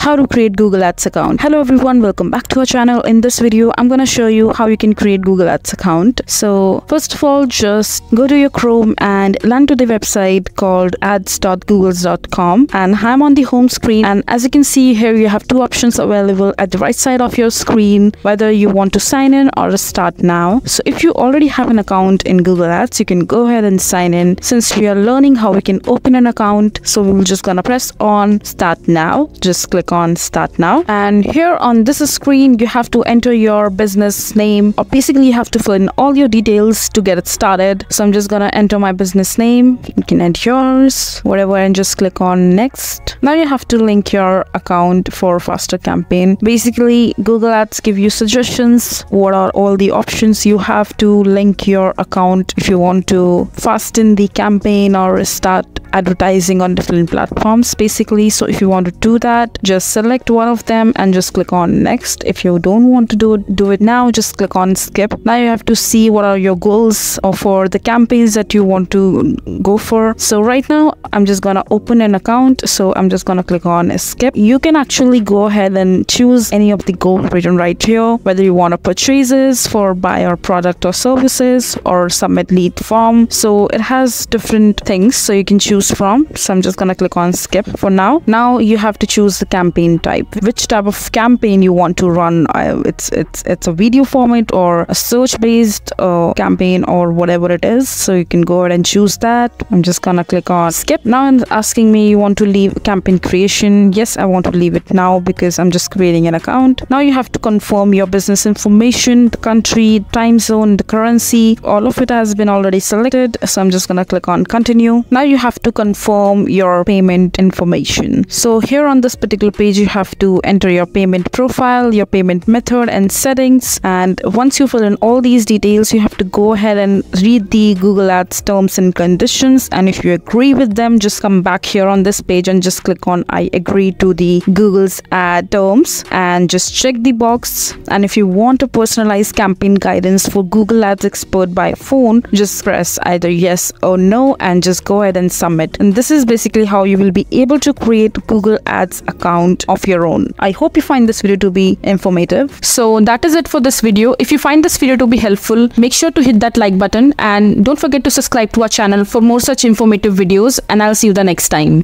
how to create Google Ads account. Hello everyone, welcome back to our channel. In this video, I'm going to show you how you can create Google Ads account. So first of all, just go to your Chrome and land to the website called ads.googles.com, and I'm on the home screen, and as you can see here, you have two options available at the right side of your screen, whether you want to sign in or start now. So if you already have an account in Google Ads, you can go ahead and sign in. Since we are learning how we can open an account, so we're just gonna press on start now. Just click on start now, and here on this screen you have to enter your business name, or basically you have to fill in all your details to get it started. So I'm just gonna enter my business name. You can enter yours, whatever, and just click on next. Now you have to link your account for faster campaign. Basically, Google Ads give you suggestions what are all the options you have to link your account if you want to fasten the campaign or start advertising on different platforms basically. So if you want to do that, just select one of them and just click on next. If you don't want to do it now, just click on skip. Now you have to see what are your goals or for the campaigns that you want to go for. So right now I'm just gonna open an account, so I'm just gonna click on skip. You can actually go ahead and choose any of the goals written right here, whether you want to purchases for buy our product or services, or submit lead form. So it has different things so you can choose from. So I'm just gonna click on skip for now. Now you have to choose the campaign type, which type of campaign you want to run. It's a video format or a search based campaign or whatever it is, so you can go ahead and choose that. I'm just gonna click on skip. Now it's asking me, you want to leave campaign creation? Yes, I want to leave it now because I'm just creating an account. Now you have to confirm your business information, the country, time zone, the currency. All of it has been already selected, so I'm just gonna click on continue. Now you have to confirm your payment information. So here on this particular page, you have to enter your payment profile, your payment method and settings, and once you fill in all these details, you have to go ahead and read the Google Ads terms and conditions, and if you agree with them, just come back here on this page and just click on I agree to the Google's ad terms and just check the box. And if you want a personalized campaign guidance for Google Ads Expert by phone, just press either yes or no and just go ahead and submit. And this is basically how you will be able to create Google Ads account of your own. I hope you find this video to be informative. So that is it for this video. If you find this video to be helpful, make sure to hit that like button and don't forget to subscribe to our channel for more such informative videos, and I'll see you the next time.